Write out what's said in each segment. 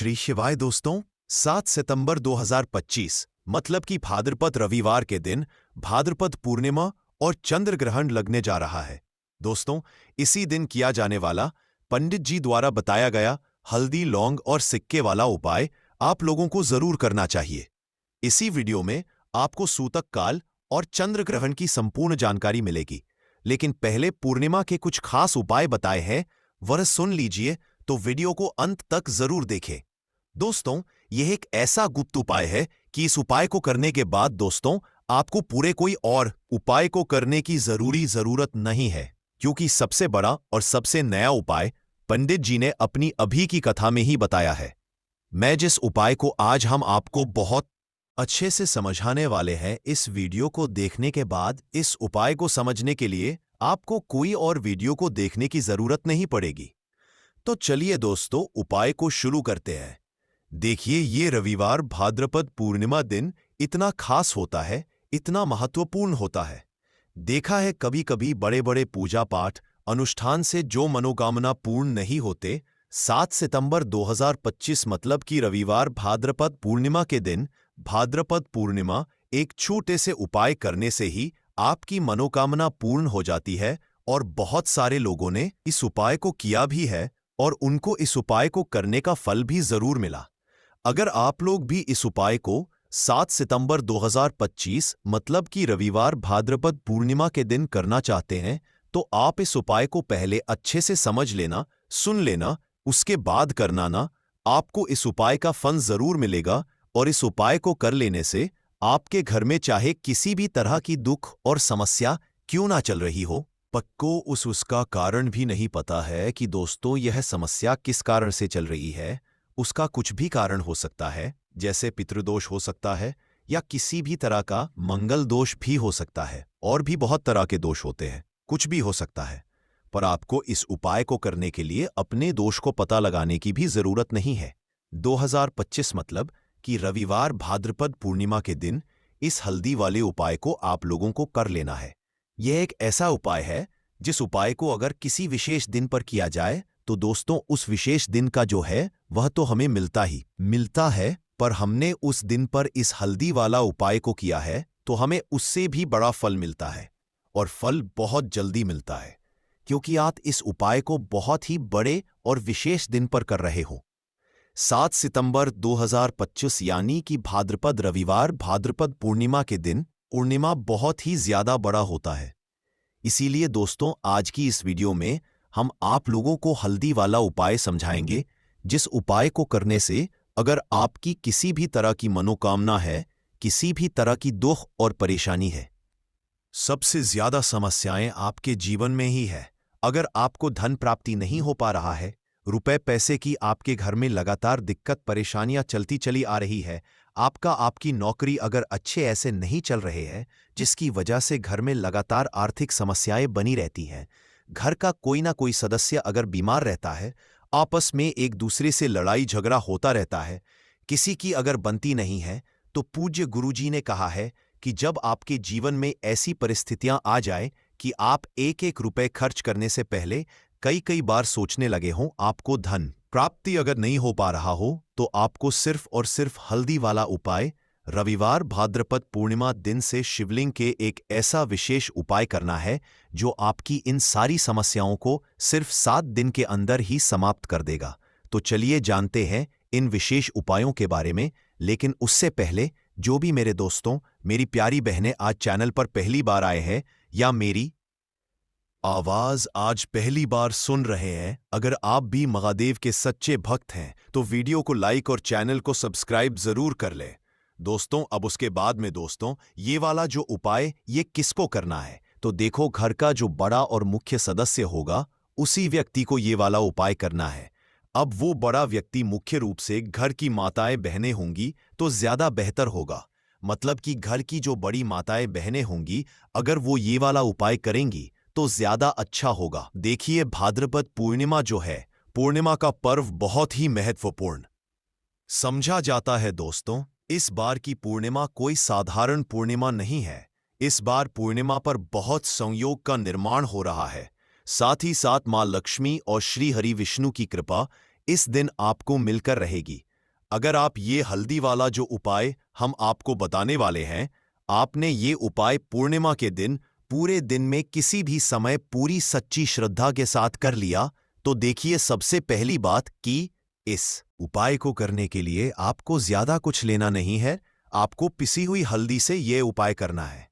श्री शिवाय दोस्तों, 7 सितंबर 2025 मतलब कि भाद्रपद रविवार के दिन भाद्रपद पूर्णिमा और चंद्र ग्रहण लगने जा रहा है। दोस्तों, इसी दिन किया जाने वाला पंडित जी द्वारा बताया गया हल्दी, लौंग और सिक्के वाला उपाय आप लोगों को जरूर करना चाहिए। इसी वीडियो में आपको सूतक काल और चंद्र ग्रहण की संपूर्ण जानकारी मिलेगी, लेकिन पहले पूर्णिमा के कुछ खास उपाय बताए हैं, वह सुन लीजिए तो वीडियो को अंत तक जरूर देखें। दोस्तों, यह एक ऐसा गुप्त उपाय है कि इस उपाय को करने के बाद दोस्तों आपको पूरे कोई और उपाय को करने की जरूरत नहीं है, क्योंकि सबसे बड़ा और सबसे नया उपाय पंडित जी ने अपनी अभी की कथा में ही बताया है। मैं जिस उपाय को आज हम आपको बहुत अच्छे से समझाने वाले हैं, इस वीडियो को देखने के बाद इस उपाय को समझने के लिए आपको कोई और वीडियो को देखने की जरूरत नहीं पड़ेगी। तो चलिए दोस्तों, उपाय को शुरू करते हैं। देखिए, ये रविवार भाद्रपद पूर्णिमा दिन इतना खास होता है, इतना महत्वपूर्ण होता है। देखा है कभी कभी बड़े बड़े पूजा पाठ अनुष्ठान से जो मनोकामना पूर्ण नहीं होते, 7 सितंबर 2025 मतलब कि रविवार भाद्रपद पूर्णिमा के दिन भाद्रपद पूर्णिमा एक छोटे से उपाय करने से ही आपकी मनोकामना पूर्ण हो जाती है। और बहुत सारे लोगों ने इस उपाय को किया भी है और उनको इस उपाय को करने का फल भी जरूर मिला। अगर आप लोग भी इस उपाय को 7 सितंबर 2025 मतलब कि रविवार भाद्रपद पूर्णिमा के दिन करना चाहते हैं, तो आप इस उपाय को पहले अच्छे से समझ लेना, सुन लेना, उसके बाद करना ना। आपको इस उपाय का फल जरूर मिलेगा और इस उपाय को कर लेने से आपके घर में चाहे किसी भी तरह की दुख और समस्या क्यों ना चल रही हो, पक्को उसका कारण भी नहीं पता है कि दोस्तों यह समस्या किस कारण से चल रही है। उसका कुछ भी कारण हो सकता है, जैसे पितृदोष हो सकता है या किसी भी तरह का मंगल दोष भी हो सकता है, और भी बहुत तरह के दोष होते हैं, कुछ भी हो सकता है। पर आपको इस उपाय को करने के लिए अपने दोष को पता लगाने की भी जरूरत नहीं है। 2025 मतलब कि रविवार भाद्रपद पूर्णिमा के दिन इस हल्दी वाले उपाय को आप लोगों को कर लेना है। यह एक ऐसा उपाय है जिस उपाय को अगर किसी विशेष दिन पर किया जाए तो दोस्तों उस विशेष दिन का जो है वह तो हमें मिलता है, पर हमने उस दिन पर इस हल्दी वाला उपाय को किया है तो हमें उससे भी बड़ा फल मिलता है, और फल बहुत जल्दी मिलता है, क्योंकि आप इस उपाय को बहुत ही बड़े और विशेष दिन पर कर रहे हो। 7 सितंबर 2025 यानी कि भाद्रपद रविवार भाद्रपद पूर्णिमा के दिन पूर्णिमा बहुत ही ज्यादा बड़ा होता है। इसीलिए दोस्तों आज की इस वीडियो में हम आप लोगों को हल्दी वाला उपाय समझाएंगे, जिस उपाय को करने से अगर आपकी किसी भी तरह की मनोकामना है, किसी भी तरह की दुख और परेशानी है, सबसे ज्यादा समस्याएं आपके जीवन में ही है। अगर आपको धन प्राप्ति नहीं हो पा रहा है, रुपए पैसे की आपके घर में लगातार दिक्कत परेशानियां चलती चली आ रही है, आपकी नौकरी अगर अच्छे ऐसे नहीं चल रहे हैं, जिसकी वजह से घर में लगातार आर्थिक समस्याएं बनी रहती हैं, घर का कोई ना कोई सदस्य अगर बीमार रहता है, आपस में एक दूसरे से लड़ाई झगड़ा होता रहता है, किसी की अगर बनती नहीं है, तो पूज्य गुरुजी ने कहा है कि जब आपके जीवन में ऐसी परिस्थितियां आ जाए कि आप एक एक रुपए खर्च करने से पहले कई बार सोचने लगे हों, आपको धन प्राप्ति अगर नहीं हो पा रहा हो, तो आपको सिर्फ और सिर्फ हल्दी वाला उपाय रविवार भाद्रपद पूर्णिमा दिन से शिवलिंग के एक ऐसा विशेष उपाय करना है जो आपकी इन सारी समस्याओं को सिर्फ 7 दिन के अंदर ही समाप्त कर देगा। तो चलिए जानते हैं इन विशेष उपायों के बारे में। लेकिन उससे पहले जो भी मेरे दोस्तों, मेरी प्यारी बहनें आज चैनल पर पहली बार आए हैं या मेरी आवाज आज पहली बार सुन रहे हैं, अगर आप भी महादेव के सच्चे भक्त हैं तो वीडियो को लाइक और चैनल को सब्सक्राइब जरूर कर लें। दोस्तों, अब उसके बाद में दोस्तों ये वाला जो उपाय ये किसको करना है, तो देखो घर का जो बड़ा और मुख्य सदस्य होगा उसी व्यक्ति को ये वाला उपाय करना है। अब वो बड़ा व्यक्ति मुख्य रूप से घर की माताएं बहनें होंगी तो ज्यादा बेहतर होगा। मतलब कि घर की जो बड़ी माताएं बहनें होंगी, अगर वो ये वाला उपाय करेंगी तो ज्यादा अच्छा होगा। देखिए, भाद्रपद पूर्णिमा जो है, पूर्णिमा का पर्व बहुत ही महत्वपूर्ण समझा जाता है। दोस्तों, इस बार की पूर्णिमा कोई साधारण पूर्णिमा नहीं है। इस बार पूर्णिमा पर बहुत संयोग का निर्माण हो रहा है। साथ ही साथ मां लक्ष्मी और श्री हरि विष्णु की कृपा इस दिन आपको मिलकर रहेगी। अगर आप ये हल्दी वाला जो उपाय हम आपको बताने वाले हैं, आपने ये उपाय पूर्णिमा के दिन पूरे दिन में किसी भी समय पूरी सच्ची श्रद्धा के साथ कर लिया, तो देखिए सबसे पहली बात कि इस उपाय को करने के लिए आपको ज्यादा कुछ लेना नहीं है। आपको पिसी हुई हल्दी से ये उपाय करना है।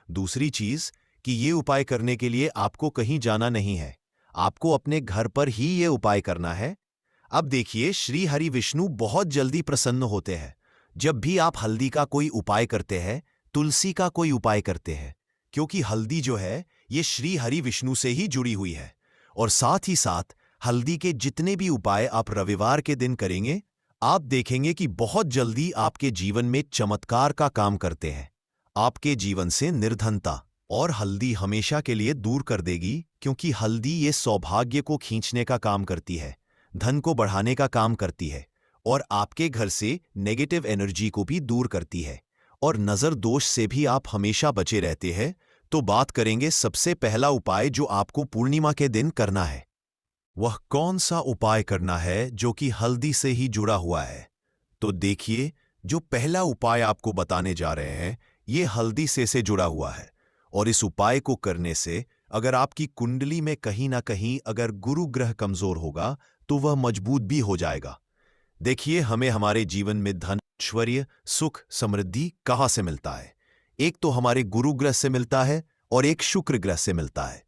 दूसरी चीज कि ये उपाय करने के लिए आपको कहीं जाना नहीं है, आपको अपने घर पर ही ये उपाय करना है। अब देखिए, श्री हरि विष्णु बहुत जल्दी प्रसन्न होते हैं जब भी आप हल्दी का कोई उपाय करते हैं, तुलसी का कोई उपाय करते हैं, क्योंकि हल्दी जो है ये श्री हरि विष्णु से ही जुड़ी हुई है। और साथ ही साथ हल्दी के जितने भी उपाय आप रविवार के दिन करेंगे, आप देखेंगे कि बहुत जल्दी आपके जीवन में चमत्कार का काम करते हैं। आपके जीवन से निर्धनता और हल्दी हमेशा के लिए दूर कर देगी, क्योंकि हल्दी ये सौभाग्य को खींचने का काम करती है, धन को बढ़ाने का काम करती है और आपके घर से नेगेटिव एनर्जी को भी दूर करती है, और नजर दोष से भी आप हमेशा बचे रहते हैं। तो बात करेंगे सबसे पहला उपाय जो आपको पूर्णिमा के दिन करना है। वह कौन सा उपाय करना है जो कि हल्दी से ही जुड़ा हुआ है? तो देखिए, जो पहला उपाय आपको बताने जा रहे हैं ये हल्दी से जुड़ा हुआ है, और इस उपाय को करने से अगर आपकी कुंडली में कहीं ना कहीं अगर गुरु ग्रह कमजोर होगा तो वह मजबूत भी हो जाएगा। देखिए, हमें हमारे जीवन में धन, ऐश्वर्य, सुख, समृद्धि कहाँ से मिलता है? एक तो हमारे गुरु ग्रह से मिलता है और एक शुक्र ग्रह से मिलता है।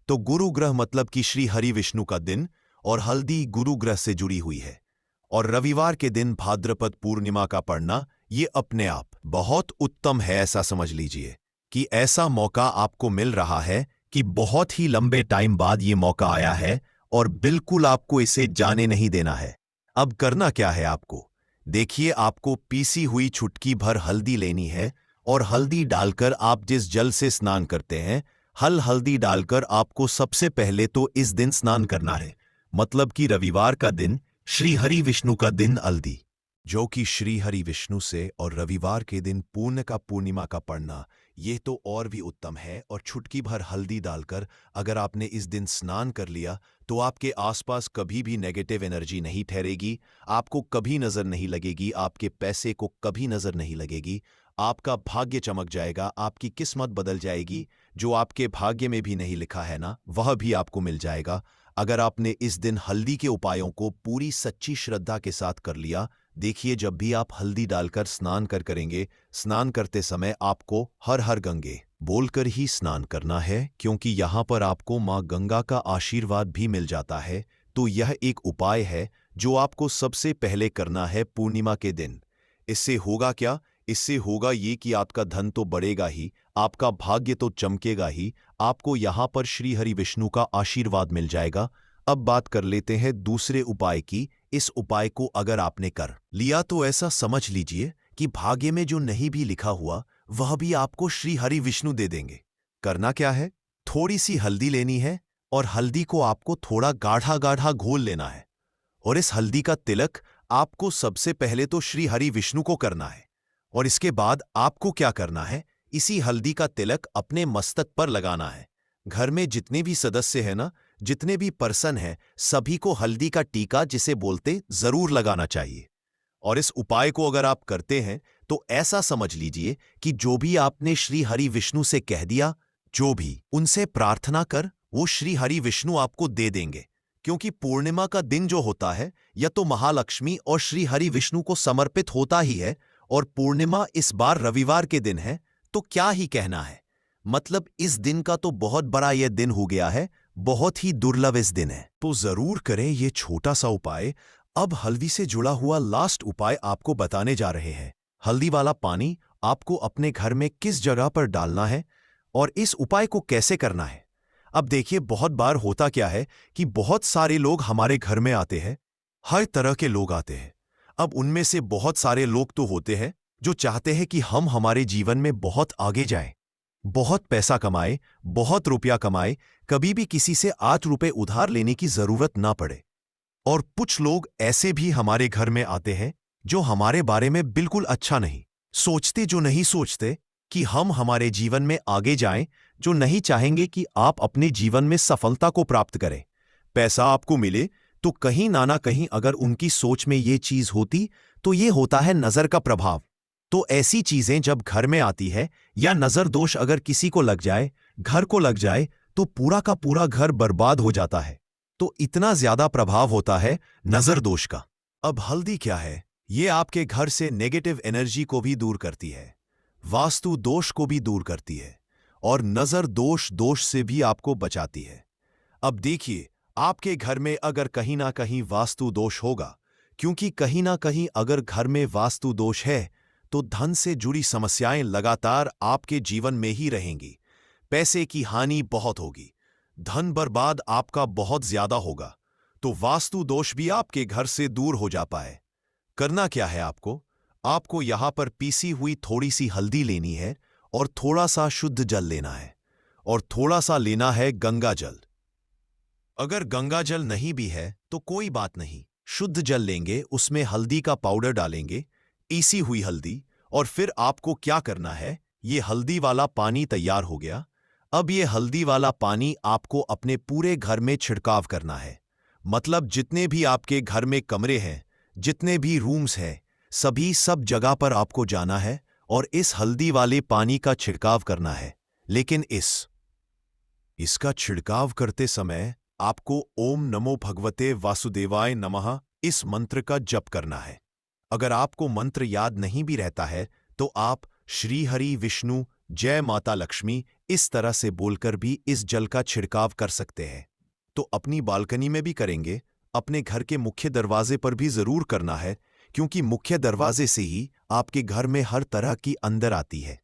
तो गुरु ग्रह मतलब कि श्री हरि विष्णु का दिन, और हल्दी गुरु ग्रह से जुड़ी हुई है। और रविवार के दिन भाद्रपद पूर्णिमा का पढ़ना ये अपने आप बहुत उत्तम है। ऐसा समझ लीजिए कि ऐसा मौका आपको मिल रहा है कि बहुत ही लंबे टाइम बाद ये मौका आया है, और बिल्कुल आपको इसे जाने नहीं देना है। अब करना क्या है आपको? देखिए, आपको पीसी हुई चुटकी भर हल्दी लेनी है, और हल्दी डालकर आप जिस जल से स्नान करते हैं, हल्दी डालकर आपको सबसे पहले तो इस दिन स्नान करना है, मतलब कि रविवार का दिन, श्री हरि विष्णु का दिन हल्दी, जो कि श्री हरि विष्णु से, और रविवार के दिन पूर्ण का पूर्णिमा का पढ़ना ये तो और भी उत्तम है। और चुटकी भर हल्दी डालकर अगर आपने इस दिन स्नान कर लिया तो आपके आसपास कभी भी नेगेटिव एनर्जी नहीं ठहरेगी, आपको कभी नजर नहीं लगेगी, आपके पैसे को कभी नजर नहीं लगेगी, आपका भाग्य चमक जाएगा, आपकी किस्मत बदल जाएगी। जो आपके भाग्य में भी नहीं लिखा है ना, वह भी आपको मिल जाएगा अगर आपने इस दिन हल्दी के उपायों को पूरी सच्ची श्रद्धा के साथ कर लिया। देखिए, जब भी आप हल्दी डालकर स्नान करेंगे, स्नान करते समय आपको हर हर गंगे बोलकर ही स्नान करना है, क्योंकि यहाँ पर आपको माँ गंगा का आशीर्वाद भी मिल जाता है। तो यह एक उपाय है जो आपको सबसे पहले करना है पूर्णिमा के दिन। इससे होगा क्या? इससे होगा ये कि आपका धन तो बढ़ेगा ही, आपका भाग्य तो चमकेगा ही, आपको यहाँ पर श्री हरि विष्णु का आशीर्वाद मिल जाएगा। अब बात कर लेते हैं दूसरे उपाय की। इस उपाय को अगर आपने कर लिया तो ऐसा समझ लीजिए कि भाग्य में जो नहीं भी लिखा हुआ वह भी आपको श्री हरि विष्णु दे देंगे। करना क्या है? थोड़ी सी हल्दी लेनी है, और हल्दी को आपको थोड़ा गाढ़ा गाढ़ा घोल लेना है, और इस हल्दी का तिलक आपको सबसे पहले तो श्री हरि विष्णु को करना है। और इसके बाद आपको क्या करना है? इसी हल्दी का तिलक अपने मस्तक पर लगाना है। घर में जितने भी सदस्य हैं ना, जितने भी पर्सन हैं, सभी को हल्दी का टीका जिसे बोलते जरूर लगाना चाहिए। और इस उपाय को अगर आप करते हैं तो ऐसा समझ लीजिए कि जो भी आपने श्री हरि विष्णु से कह दिया, जो भी उनसे प्रार्थना कर, वो श्री हरि विष्णु आपको दे देंगे। क्योंकि पूर्णिमा का दिन जो होता है यह तो महालक्ष्मी और श्री हरि विष्णु को समर्पित होता ही है, और पूर्णिमा इस बार रविवार के दिन है, तो क्या ही कहना है। मतलब इस दिन का तो बहुत बड़ा यह दिन हो गया है, बहुत ही दुर्लभ इस दिन है। तो जरूर करें ये छोटा सा उपाय। अब हल्दी से जुड़ा हुआ लास्ट उपाय आपको बताने जा रहे हैं। हल्दी वाला पानी आपको अपने घर में किस जगह पर डालना है और इस उपाय को कैसे करना है। अब देखिए, बहुत बार होता क्या है कि बहुत सारे लोग हमारे घर में आते हैं, हर तरह के लोग आते हैं। अब उनमें से बहुत सारे लोग तो होते हैं जो चाहते हैं कि हम हमारे जीवन में बहुत आगे जाएं, बहुत पैसा कमाए, बहुत रुपया कमाए, कभी भी किसी से 8 रुपए उधार लेने की जरूरत ना पड़े। और कुछ लोग ऐसे भी हमारे घर में आते हैं जो हमारे बारे में बिल्कुल अच्छा नहीं सोचते, जो नहीं सोचते कि हम हमारे जीवन में आगे जाएं, जो नहीं चाहेंगे कि आप अपने जीवन में सफलता को प्राप्त करें, पैसा आपको मिले, तो कहीं ना कहीं अगर उनकी सोच में ये चीज होती तो ये होता है नजर का प्रभाव। तो ऐसी चीजें जब घर में आती है या नजर दोष अगर किसी को लग जाए, घर को लग जाए, तो पूरा का पूरा घर बर्बाद हो जाता है। तो इतना ज्यादा प्रभाव होता है नजर दोष का। अब हल्दी क्या है? ये आपके घर से नेगेटिव एनर्जी को भी दूर करती है, वास्तु दोष को भी दूर करती है और नजर दोष से भी आपको बचाती है। अब देखिए, आपके घर में अगर कहीं ना कहीं वास्तु दोष होगा, क्योंकि कहीं ना कहीं अगर घर में वास्तु दोष है तो धन से जुड़ी समस्याएं लगातार आपके जीवन में ही रहेंगी, पैसे की हानि बहुत होगी, धन बर्बाद आपका बहुत ज्यादा होगा। तो वास्तु दोष भी आपके घर से दूर हो जा पाए, करना क्या है आपको यहां पर पीसी हुई थोड़ी सी हल्दी लेनी है और थोड़ा सा शुद्ध जल लेना है और थोड़ा सा लेना है गंगा जल। अगर गंगा जल नहीं भी है तो कोई बात नहीं, शुद्ध जल लेंगे, उसमें हल्दी का पाउडर डालेंगे, पीसी हुई हल्दी, और फिर आपको क्या करना है, ये हल्दी वाला पानी तैयार हो गया। अब ये हल्दी वाला पानी आपको अपने पूरे घर में छिड़काव करना है। मतलब जितने भी आपके घर में कमरे हैं, जितने भी रूम्स हैं, सब जगह पर आपको जाना है और इस हल्दी वाले पानी का छिड़काव करना है। लेकिन इसका छिड़काव करते समय आपको ओम नमो भगवते वासुदेवाय नमः इस मंत्र का जप करना है। अगर आपको मंत्र याद नहीं भी रहता है तो आप श्री हरि विष्णु जय माता लक्ष्मी इस तरह से बोलकर भी इस जल का छिड़काव कर सकते हैं। तो अपनी बालकनी में भी करेंगे, अपने घर के मुख्य दरवाजे पर भी जरूर करना है, क्योंकि मुख्य दरवाजे से ही आपके घर में हर तरह की अंदर आती है,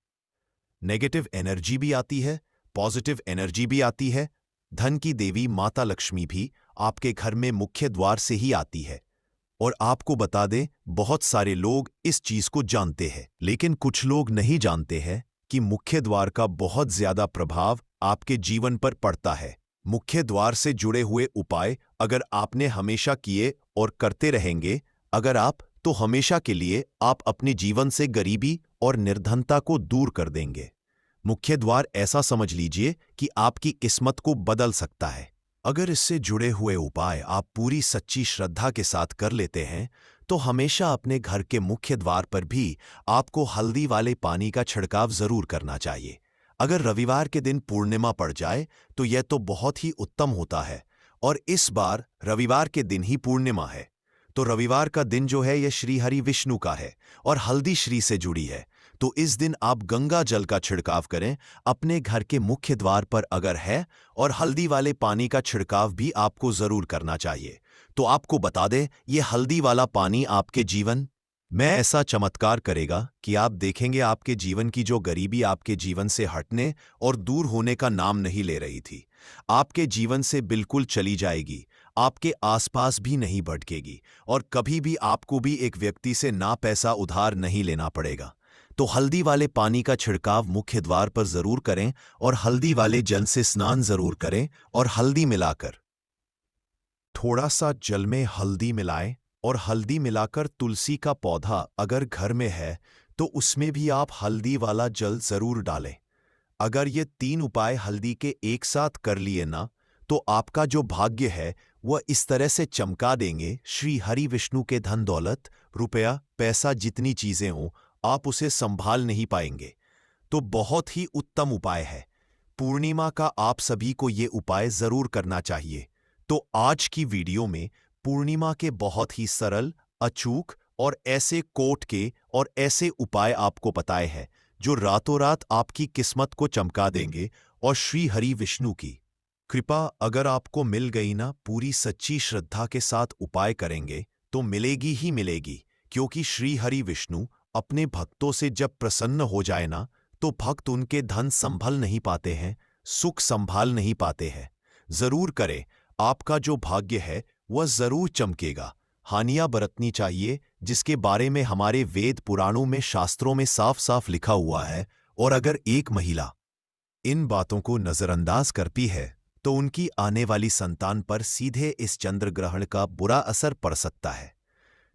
नेगेटिव एनर्जी भी आती है, पॉजिटिव एनर्जी भी आती है। धन की देवी माता लक्ष्मी भी आपके घर में मुख्य द्वार से ही आती है। और आपको बता दें, बहुत सारे लोग इस चीज को जानते हैं, लेकिन कुछ लोग नहीं जानते हैं कि मुख्य द्वार का बहुत ज्यादा प्रभाव आपके जीवन पर पड़ता है। मुख्य द्वार से जुड़े हुए उपाय अगर आपने हमेशा किए और करते रहेंगे, अगर आप, तो हमेशा के लिए आप अपने जीवन से गरीबी और निर्धनता को दूर कर देंगे। मुख्य द्वार ऐसा समझ लीजिए कि आपकी किस्मत को बदल सकता है। अगर इससे जुड़े हुए उपाय आप पूरी सच्ची श्रद्धा के साथ कर लेते हैं तो हमेशा अपने घर के मुख्य द्वार पर भी आपको हल्दी वाले पानी का छिड़काव जरूर करना चाहिए। अगर रविवार के दिन पूर्णिमा पड़ जाए तो यह तो बहुत ही उत्तम होता है, और इस बार रविवार के दिन ही पूर्णिमा है। तो रविवार का दिन जो है यह श्री हरि विष्णु का है और हल्दी श्री से जुड़ी है। तो इस दिन आप गंगा जल का छिड़काव करें अपने घर के मुख्य द्वार पर अगर है, और हल्दी वाले पानी का छिड़काव भी आपको जरूर करना चाहिए। तो आपको बता दें, ये हल्दी वाला पानी आपके जीवन में ऐसा चमत्कार करेगा कि आप देखेंगे आपके जीवन की जो गरीबी आपके जीवन से हटने और दूर होने का नाम नहीं ले रही थी, आपके जीवन से बिल्कुल चली जाएगी, आपके आसपास भी नहीं भटकेगी और कभी भी आपको भी एक व्यक्ति से ना पैसा उधार नहीं लेना पड़ेगा। तो हल्दी वाले पानी का छिड़काव मुख्य द्वार पर जरूर करें और हल्दी वाले जल से स्नान जरूर करें और हल्दी मिलाकर, थोड़ा सा जल में हल्दी मिलाएं और हल्दी मिलाकर तुलसी का पौधा अगर घर में है तो उसमें भी आप हल्दी वाला जल जरूर डालें। अगर ये 3 उपाय हल्दी के एक साथ कर लिए ना, तो आपका जो भाग्य है वह इस तरह से चमका देंगे, श्री हरि विष्णु के धन दौलत रुपया पैसा जितनी चीजें हों आप उसे संभाल नहीं पाएंगे। तो बहुत ही उत्तम उपाय है। पूर्णिमा का आप सभी को ये उपाय जरूर करना चाहिए। तो आज की वीडियो में पूर्णिमा के बहुत ही सरल, अचूक और ऐसे कोट के और ऐसे उपाय आपको बताए हैं जो रातों रात आपकी किस्मत को चमका देंगे। और श्री हरि विष्णु की कृपा अगर आपको मिल गई ना, पूरी सच्ची श्रद्धा के साथ उपाय करेंगे तो मिलेगी ही मिलेगी, क्योंकि श्री हरि विष्णु अपने भक्तों से जब प्रसन्न हो जाए ना, तो भक्त उनके धन संभल नहीं पाते हैं, सुख संभाल नहीं पाते हैं। जरूर करें, आपका जो भाग्य है वह जरूर चमकेगा। हानियां बरतनी चाहिए, जिसके बारे में हमारे वेद पुराणों में शास्त्रों में साफ साफ लिखा हुआ है। और अगर एक महिला इन बातों को नजरअंदाज करती है तो उनकी आने वाली संतान पर सीधे इस चंद्र ग्रहण का बुरा असर पड़ सकता है।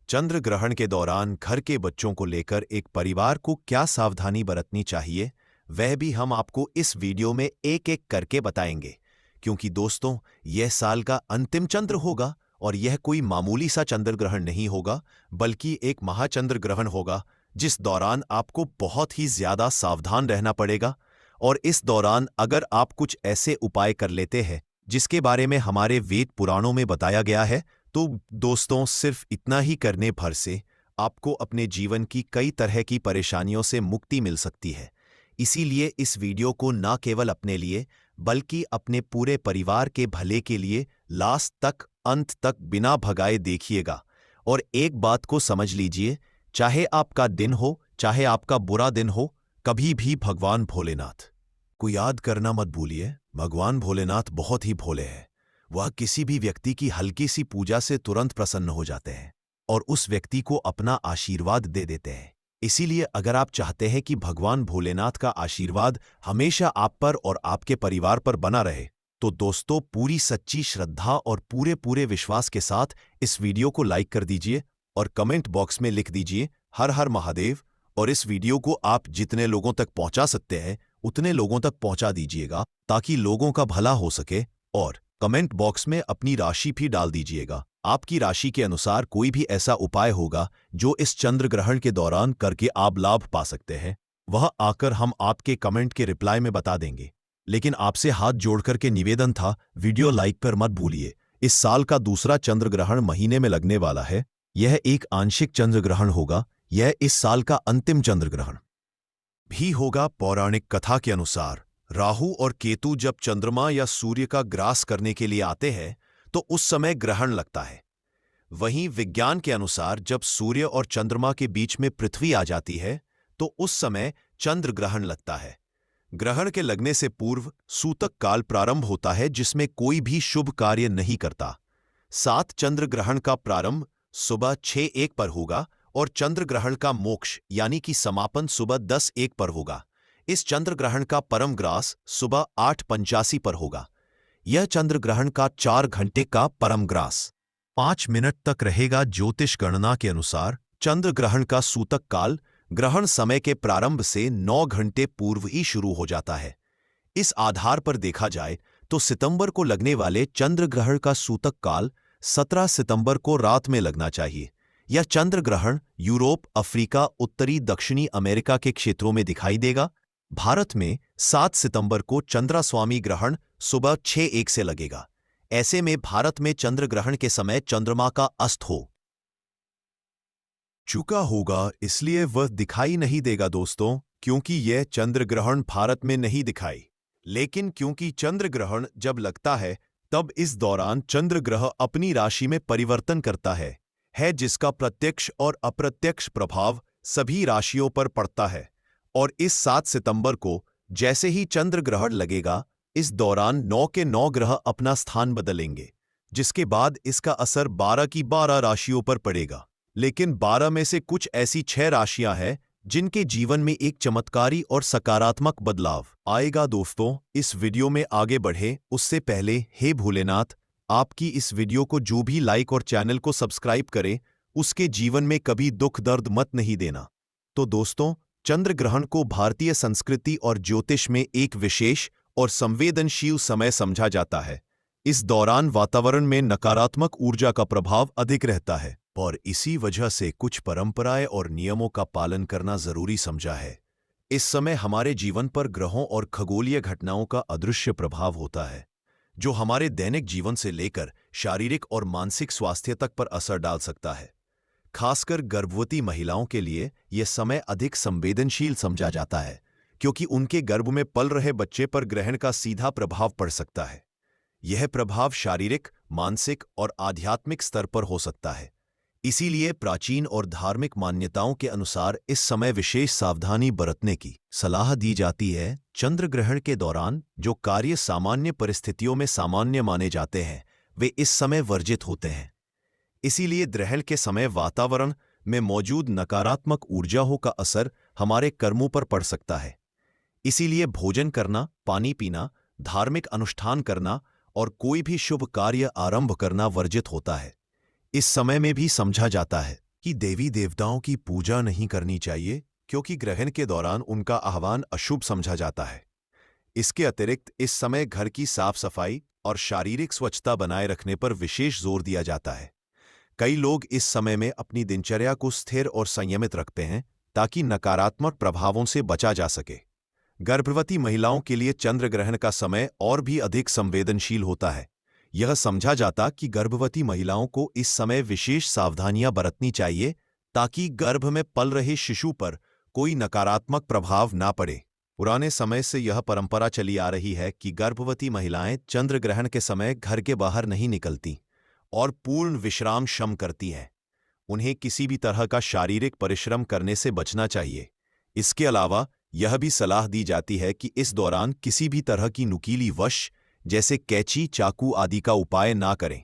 चंद्र ग्रहण के दौरान घर के बच्चों को लेकर एक परिवार को क्या सावधानी बरतनी चाहिए, वह भी हम आपको इस वीडियो में एक एक करके बताएंगे। क्योंकि दोस्तों, यह साल का अंतिम चंद्र होगा और यह कोई मामूली सा चंद्र ग्रहण नहीं होगा, बल्कि एक महाचंद्र ग्रहण होगा, जिस दौरान आपको बहुत ही ज्यादा सावधान रहना पड़ेगा। और इस दौरान अगर आप कुछ ऐसे उपाय कर लेते हैं जिसके बारे में हमारे वेद पुराणों में बताया गया है, तो दोस्तों सिर्फ इतना ही करने भर से आपको अपने जीवन की कई तरह की परेशानियों से मुक्ति मिल सकती है। इसीलिए इस वीडियो को न केवल अपने लिए बल्कि अपने पूरे परिवार के भले के लिए लास्ट तक, अंत तक बिना भगाए देखिएगा। और एक बात को समझ लीजिए, चाहे आपका दिन हो चाहे आपका बुरा दिन हो, कभी भी भगवान भोलेनाथ को याद करना मत भूलिए। भगवान भोलेनाथ बहुत ही भोले हैं। वह किसी भी व्यक्ति की हल्की सी पूजा से तुरंत प्रसन्न हो जाते हैं और उस व्यक्ति को अपना आशीर्वाद दे देते हैं। इसीलिए अगर आप चाहते हैं कि भगवान भोलेनाथ का आशीर्वाद हमेशा आप पर और आपके परिवार पर बना रहे, तो दोस्तों पूरी सच्ची श्रद्धा और पूरे विश्वास के साथ इस वीडियो को लाइक कर दीजिए और कमेंट बॉक्स में लिख दीजिए हर हर महादेव। और इस वीडियो को आप जितने लोगों तक पहुंचा सकते हैं उतने लोगों तक पहुंचा दीजिएगा, ताकि लोगों का भला हो सके। और कमेंट बॉक्स में अपनी राशि भी डाल दीजिएगा। आपकी राशि के अनुसार कोई भी ऐसा उपाय होगा जो इस चंद्र ग्रहण के दौरान करके आप लाभ पा सकते हैं, वह आकर हम आपके कमेंट के रिप्लाई में बता देंगे। लेकिन आपसे हाथ जोड़कर के निवेदन था, वीडियो लाइक पर मत भूलिए। इस साल का दूसरा चंद्र ग्रहण महीने में लगने वाला है। यह एक आंशिक चंद्र ग्रहण होगा। यह इस साल का अंतिम चंद्र ग्रहण भी होगा। पौराणिक कथा के अनुसार राहु और केतु जब चंद्रमा या सूर्य का ग्रास करने के लिए आते हैं तो उस समय ग्रहण लगता है। वहीं विज्ञान के अनुसार जब सूर्य और चंद्रमा के बीच में पृथ्वी आ जाती है तो उस समय चंद्र ग्रहण लगता है। ग्रहण के लगने से पूर्व सूतक काल प्रारंभ होता है, जिसमें कोई भी शुभ कार्य नहीं करता। 7 चंद्र ग्रहण का प्रारंभ सुबह 6:01 पर होगा और चंद्र ग्रहण का मोक्ष यानी कि समापन सुबह 10:01 पर होगा। इस चंद्र ग्रहण का परम ग्रास सुबह 8:85 पर होगा। यह चंद्र ग्रहण का 4 घंटे का परम ग्रास 5 मिनट तक रहेगा। ज्योतिष गणना के अनुसार चंद्र ग्रहण का सूतक काल ग्रहण समय के प्रारंभ से 9 घंटे पूर्व ही शुरू हो जाता है। इस आधार पर देखा जाए तो सितंबर को लगने वाले चंद्र ग्रहण का सूतक काल 17 सितंबर को रात में लगना चाहिए। यह चंद्र ग्रहण यूरोप, अफ्रीका, उत्तरी दक्षिणी अमेरिका के क्षेत्रों में दिखाई देगा। भारत में 7 सितंबर को चंद्रास्वामी ग्रहण सुबह 6:01 से लगेगा। ऐसे में भारत में चंद्र ग्रहण के समय चंद्रमा का अस्त हो चुका होगा, इसलिए वह दिखाई नहीं देगा दोस्तों, क्योंकि यह चंद्र ग्रहण भारत में नहीं दिखाई। लेकिन क्योंकि चंद्र ग्रहण जब लगता है तब इस दौरान चंद्र ग्रह अपनी राशि में परिवर्तन करता है जिसका प्रत्यक्ष और अप्रत्यक्ष प्रभाव सभी राशियों पर पड़ता है। और इस 7 सितंबर को जैसे ही चंद्र ग्रहण लगेगा, इस दौरान 9 के 9 ग्रह अपना स्थान बदलेंगे, जिसके बाद इसका असर 12 की 12 राशियों पर पड़ेगा। लेकिन 12 में से कुछ ऐसी 6 राशियां हैं जिनके जीवन में एक चमत्कारी और सकारात्मक बदलाव आएगा। दोस्तों इस वीडियो में आगे बढ़े उससे पहले हे भोलेनाथ, आपकी इस वीडियो को जो भी लाइक और चैनल को सब्सक्राइब करे उसके जीवन में कभी दुख दर्द मत नहीं देना। तो दोस्तों चंद्र ग्रहण को भारतीय संस्कृति और ज्योतिष में एक विशेष और संवेदनशील समय समझा जाता है। इस दौरान वातावरण में नकारात्मक ऊर्जा का प्रभाव अधिक रहता है और इसी वजह से कुछ परंपराएं और नियमों का पालन करना जरूरी समझा है। इस समय हमारे जीवन पर ग्रहों और खगोलीय घटनाओं का अदृश्य प्रभाव होता है, जो हमारे दैनिक जीवन से लेकर शारीरिक और मानसिक स्वास्थ्य तक पर असर डाल सकता है। खासकर गर्भवती महिलाओं के लिए यह समय अधिक संवेदनशील समझा जाता है, क्योंकि उनके गर्भ में पल रहे बच्चे पर ग्रहण का सीधा प्रभाव पड़ सकता है। यह प्रभाव शारीरिक, मानसिक और आध्यात्मिक स्तर पर हो सकता है। इसीलिए प्राचीन और धार्मिक मान्यताओं के अनुसार इस समय विशेष सावधानी बरतने की सलाह दी जाती है। चंद्र ग्रहण के दौरान जो कार्य सामान्य परिस्थितियों में सामान्य माने जाते हैं, वे इस समय वर्जित होते हैं। इसीलिए ग्रहण के समय वातावरण में मौजूद नकारात्मक ऊर्जाओं का असर हमारे कर्मों पर पड़ सकता है। इसीलिए भोजन करना, पानी पीना, धार्मिक अनुष्ठान करना और कोई भी शुभ कार्य आरंभ करना वर्जित होता है। इस समय में भी समझा जाता है कि देवी देवताओं की पूजा नहीं करनी चाहिए, क्योंकि ग्रहण के दौरान उनका आह्वान अशुभ समझा जाता है। इसके अतिरिक्त इस समय घर की साफ सफाई, और शारीरिक स्वच्छता बनाए रखने पर विशेष जोर दिया जाता है। कई लोग इस समय में अपनी दिनचर्या को स्थिर और संयमित रखते हैं ताकि नकारात्मक प्रभावों से बचा जा सके। गर्भवती महिलाओं के लिए चंद्र ग्रहण का समय और भी अधिक संवेदनशील होता है। यह समझा जाता कि गर्भवती महिलाओं को इस समय विशेष सावधानियां बरतनी चाहिए ताकि गर्भ में पल रहे शिशु पर कोई नकारात्मक प्रभाव ना पड़े। पुराने समय से यह परंपरा चली आ रही है कि गर्भवती महिलाएं चंद्र ग्रहण के समय घर के बाहर नहीं निकलती और पूर्ण विश्राम शम करती हैं। उन्हें किसी भी तरह का शारीरिक परिश्रम करने से बचना चाहिए। इसके अलावा यह भी सलाह दी जाती है कि इस दौरान किसी भी तरह की नुकीली वश जैसे कैंची, चाकू आदि का उपाय ना करें,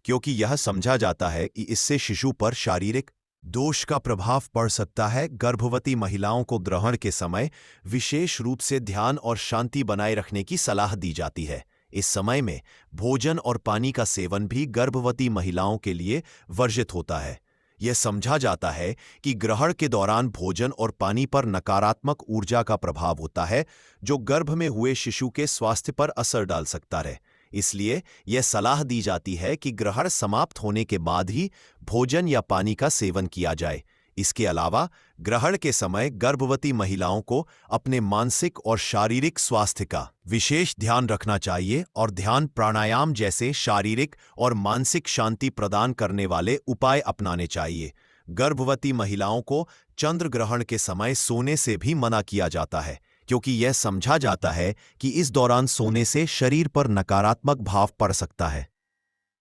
क्योंकि यह समझा जाता है कि इससे शिशु पर शारीरिक दोष का प्रभाव पड़ सकता है। गर्भवती महिलाओं को ग्रहण के समय विशेष रूप से ध्यान और शांति बनाए रखने की सलाह दी जाती है। इस समय में भोजन और पानी का सेवन भी गर्भवती महिलाओं के लिए वर्जित होता है। यह समझा जाता है कि ग्रहण के दौरान भोजन और पानी पर नकारात्मक ऊर्जा का प्रभाव होता है, जो गर्भ में हुए शिशु के स्वास्थ्य पर असर डाल सकता है। इसलिए यह सलाह दी जाती है कि ग्रहण समाप्त होने के बाद ही भोजन या पानी का सेवन किया जाए। इसके अलावा ग्रहण के समय गर्भवती महिलाओं को अपने मानसिक और शारीरिक स्वास्थ्य का विशेष ध्यान रखना चाहिए और ध्यान, प्राणायाम जैसे शारीरिक और मानसिक शांति प्रदान करने वाले उपाय अपनाने चाहिए। गर्भवती महिलाओं को चंद्र ग्रहण के समय सोने से भी मना किया जाता है, क्योंकि यह समझा जाता है कि इस दौरान सोने से शरीर पर नकारात्मक भाव पड़ सकता है।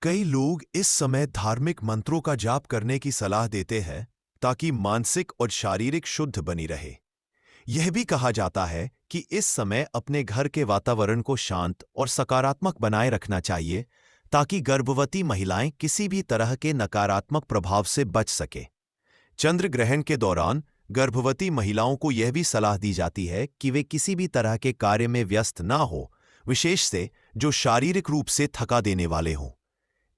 कई लोग इस समय धार्मिक मंत्रों का जाप करने की सलाह देते हैं ताकि मानसिक और शारीरिक शुद्ध बनी रहे। यह भी कहा जाता है कि इस समय अपने घर के वातावरण को शांत और सकारात्मक बनाए रखना चाहिए ताकि गर्भवती महिलाएं किसी भी तरह के नकारात्मक प्रभाव से बच सके। चंद्र ग्रहण के दौरान गर्भवती महिलाओं को यह भी सलाह दी जाती है कि वे किसी भी तरह के कार्य में व्यस्त ना हो, विशेष से जो शारीरिक रूप से थका देने वाले हों।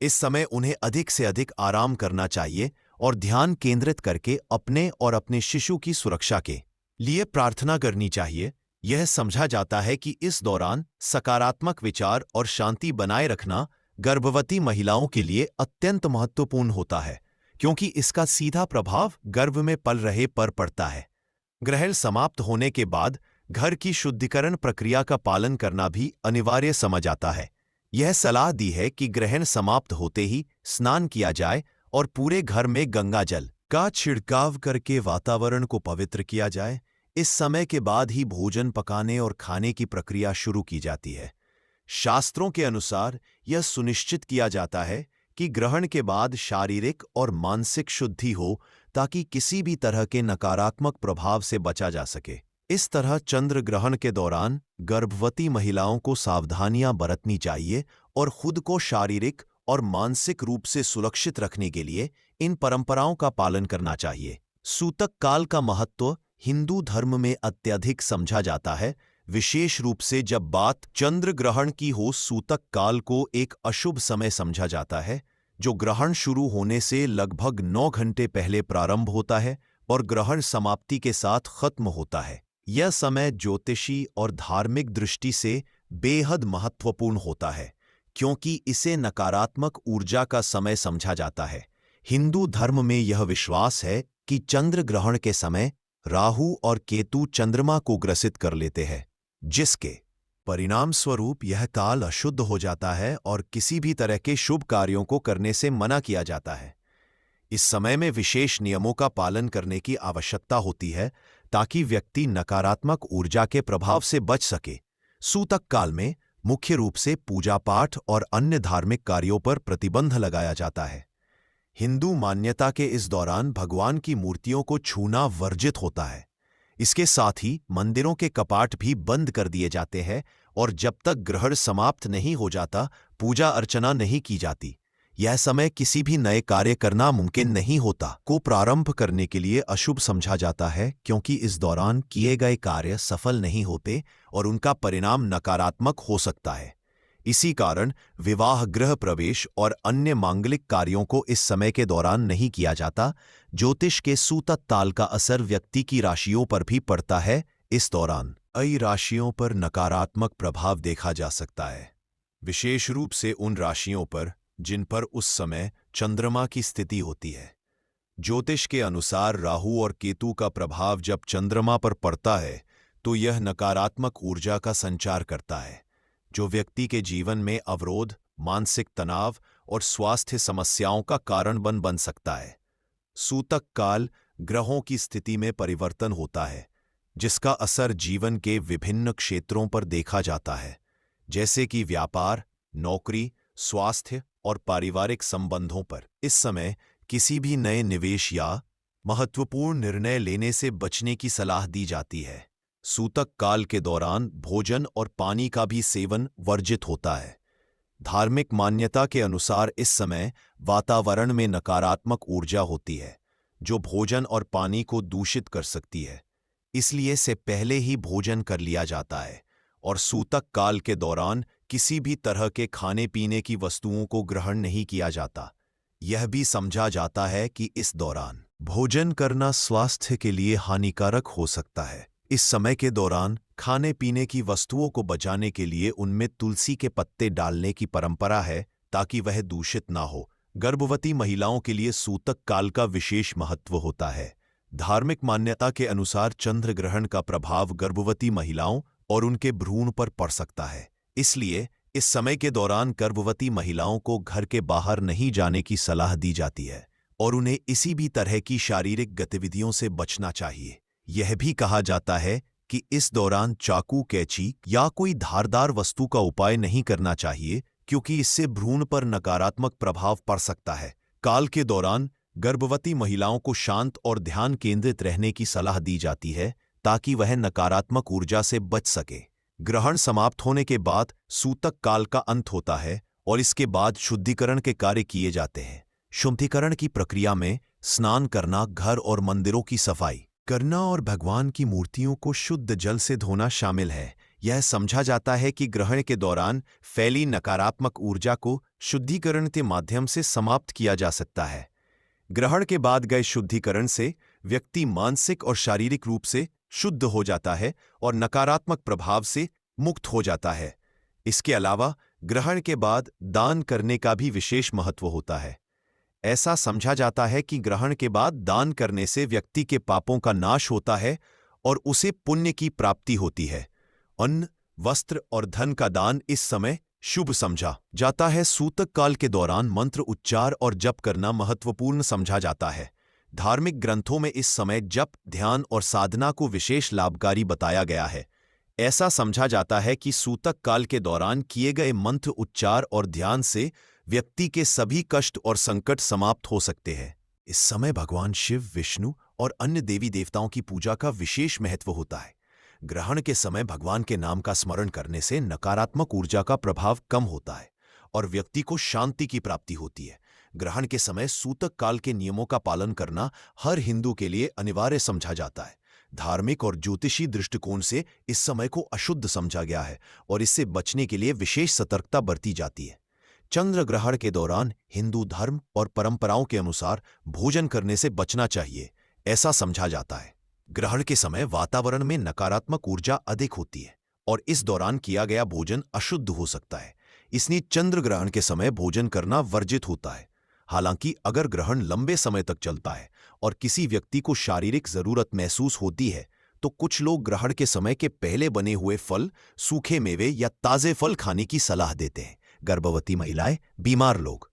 इस समय उन्हें अधिक से अधिक आराम करना चाहिए और ध्यान केंद्रित करके अपने और अपने शिशु की सुरक्षा के लिए प्रार्थना करनी चाहिए। यह समझा जाता है कि इस दौरान सकारात्मक विचार और शांति बनाए रखना गर्भवती महिलाओं के लिए अत्यंत महत्वपूर्ण होता है, क्योंकि इसका सीधा प्रभाव गर्भ में पल रहे पर पड़ता है। ग्रहण समाप्त होने के बाद घर की शुद्धिकरण प्रक्रिया का पालन करना भी अनिवार्य समझ आता है। यह सलाह दी है कि ग्रहण समाप्त होते ही स्नान किया जाए और पूरे घर में गंगा जल का छिड़काव करके वातावरण को पवित्र किया जाए। इस समय के बाद ही भोजन पकाने और खाने की प्रक्रिया शुरू की जाती है। शास्त्रों के अनुसार यह सुनिश्चित किया जाता है कि ग्रहण के बाद शारीरिक और मानसिक शुद्धि हो ताकि किसी भी तरह के नकारात्मक प्रभाव से बचा जा सके। इस तरह चंद्र ग्रहण के दौरान गर्भवती महिलाओं को सावधानियां बरतनी चाहिए और खुद को शारीरिक और मानसिक रूप से सुरक्षित रखने के लिए इन परंपराओं का पालन करना चाहिए। सूतक काल का महत्व हिंदू धर्म में अत्यधिक समझा जाता है, विशेष रूप से जब बात चंद्र ग्रहण की हो। सूतक काल को एक अशुभ समय समझा जाता है, जो ग्रहण शुरू होने से लगभग 9 घंटे पहले प्रारंभ होता है और ग्रहण समाप्ति के साथ खत्म होता है। यह समय ज्योतिषी और धार्मिक दृष्टि से बेहद महत्वपूर्ण होता है, क्योंकि इसे नकारात्मक ऊर्जा का समय समझा जाता है। हिंदू धर्म में यह विश्वास है कि चंद्र ग्रहण के समय राहु और केतु चंद्रमा को ग्रसित कर लेते हैं, जिसके परिणाम स्वरूप यह काल अशुद्ध हो जाता है और किसी भी तरह के शुभ कार्यों को करने से मना किया जाता है। इस समय में विशेष नियमों का पालन करने की आवश्यकता होती है ताकि व्यक्ति नकारात्मक ऊर्जा के प्रभाव से बच सके। सूतक काल में मुख्य रूप से पूजा पाठ और अन्य धार्मिक कार्यों पर प्रतिबंध लगाया जाता है। हिंदू मान्यता के इस दौरान भगवान की मूर्तियों को छूना वर्जित होता है। इसके साथ ही मंदिरों के कपाट भी बंद कर दिए जाते हैं और जब तक ग्रहण समाप्त नहीं हो जाता, पूजा अर्चना नहीं की जाती। यह समय किसी भी नए कार्य करना मुमकिन नहीं होता को प्रारंभ करने के लिए अशुभ समझा जाता है, क्योंकि इस दौरान किए गए कार्य सफल नहीं होते और उनका परिणाम नकारात्मक हो सकता है। इसी कारण विवाह, गृह प्रवेश और अन्य मांगलिक कार्यों को इस समय के दौरान नहीं किया जाता। ज्योतिष के सूतक ताल का असर व्यक्ति की राशियों पर भी पड़ता है। इस दौरान कई राशियों पर नकारात्मक प्रभाव देखा जा सकता है। विशेष रूप से उन राशियों पर जिन पर उस समय चंद्रमा की स्थिति होती है। ज्योतिष के अनुसार राहु और केतु का प्रभाव जब चंद्रमा पर पड़ता है तो यह नकारात्मक ऊर्जा का संचार करता है, जो व्यक्ति के जीवन में अवरोध, मानसिक तनाव और स्वास्थ्य समस्याओं का कारण बन सकता है। सूतक काल ग्रहों की स्थिति में परिवर्तन होता है, जिसका असर जीवन के विभिन्न क्षेत्रों पर देखा जाता है, जैसे कि व्यापार, नौकरी, स्वास्थ्य और पारिवारिक संबंधों पर। इस समय किसी भी नए निवेश या महत्वपूर्ण निर्णय लेने से बचने की सलाह दी जाती है। सूतक काल के दौरान भोजन और पानी का भी सेवन वर्जित होता है। धार्मिक मान्यता के अनुसार इस समय वातावरण में नकारात्मक ऊर्जा होती है, जो भोजन और पानी को दूषित कर सकती है। इसलिए से पहले ही भोजन कर लिया जाता है और सूतक काल के दौरान किसी भी तरह के खाने पीने की वस्तुओं को ग्रहण नहीं किया जाता। यह भी समझा जाता है कि इस दौरान भोजन करना स्वास्थ्य के लिए हानिकारक हो सकता है। इस समय के दौरान खाने पीने की वस्तुओं को बचाने के लिए उनमें तुलसी के पत्ते डालने की परंपरा है, ताकि वह दूषित ना हो। गर्भवती महिलाओं के लिए सूतक काल का विशेष महत्व होता है। धार्मिक मान्यता के अनुसार चंद्र ग्रहण का प्रभाव गर्भवती महिलाओं और उनके भ्रूण पर पड़ सकता है। इसलिए इस समय के दौरान गर्भवती महिलाओं को घर के बाहर नहीं जाने की सलाह दी जाती है और उन्हें इसी भी तरह की शारीरिक गतिविधियों से बचना चाहिए। यह भी कहा जाता है कि इस दौरान चाकू, कैंची या कोई धारदार वस्तु का उपाय नहीं करना चाहिए, क्योंकि इससे भ्रूण पर नकारात्मक प्रभाव पड़ सकता है। काल के दौरान गर्भवती महिलाओं को शांत और ध्यान केंद्रित रहने की सलाह दी जाती है, ताकि वह नकारात्मक ऊर्जा से बच सके। ग्रहण समाप्त होने के बाद सूतक काल का अंत होता है और इसके बाद शुद्धिकरण के कार्य किए जाते हैं। शुद्धिकरण की प्रक्रिया में स्नान करना, घर और मंदिरों की सफाई करना और भगवान की मूर्तियों को शुद्ध जल से धोना शामिल है। यह समझा जाता है कि ग्रहण के दौरान फैली नकारात्मक ऊर्जा को शुद्धिकरण के माध्यम से समाप्त किया जा सकता है। ग्रहण के बाद गए शुद्धिकरण से व्यक्ति मानसिक और शारीरिक रूप से शुद्ध हो जाता है और नकारात्मक प्रभाव से मुक्त हो जाता है। इसके अलावा ग्रहण के बाद दान करने का भी विशेष महत्व होता है। ऐसा समझा जाता है कि ग्रहण के बाद दान करने से व्यक्ति के पापों का नाश होता है और उसे पुण्य की प्राप्ति होती है। अन्न, वस्त्र और धन का दान इस समय शुभ समझा जाता है। सूतक काल के दौरान मंत्र उच्चार और जप करना महत्वपूर्ण समझा जाता है। धार्मिक ग्रंथों में इस समय जप, ध्यान और साधना को विशेष लाभकारी बताया गया है। ऐसा समझा जाता है कि सूतक काल के दौरान किए गए मंत्र उच्चार और ध्यान से व्यक्ति के सभी कष्ट और संकट समाप्त हो सकते हैं। इस समय भगवान शिव, विष्णु और अन्य देवी देवताओं की पूजा का विशेष महत्व होता है। ग्रहण के समय भगवान के नाम का स्मरण करने से नकारात्मक ऊर्जा का प्रभाव कम होता है और व्यक्ति को शांति की प्राप्ति होती है। ग्रहण के समय सूतक काल के नियमों का पालन करना हर हिंदू के लिए अनिवार्य समझा जाता है। धार्मिक और ज्योतिषी दृष्टिकोण से इस समय को अशुद्ध समझा गया है और इससे बचने के लिए विशेष सतर्कता बरती जाती है। चंद्र ग्रहण के दौरान हिंदू धर्म और परंपराओं के अनुसार भोजन करने से बचना चाहिए, ऐसा समझा जाता है। ग्रहण के समय वातावरण में नकारात्मक ऊर्जा अधिक होती है और इस दौरान किया गया भोजन अशुद्ध हो सकता है। इसलिए चंद्र ग्रहण के समय भोजन करना वर्जित होता है। हालांकि अगर ग्रहण लंबे समय तक चलता है और किसी व्यक्ति को शारीरिक जरूरत महसूस होती है, तो कुछ लोग ग्रहण के समय के पहले बने हुए फल, सूखे मेवे या ताजे फल खाने की सलाह देते हैं। गर्भवती महिलाएं, बीमार लोग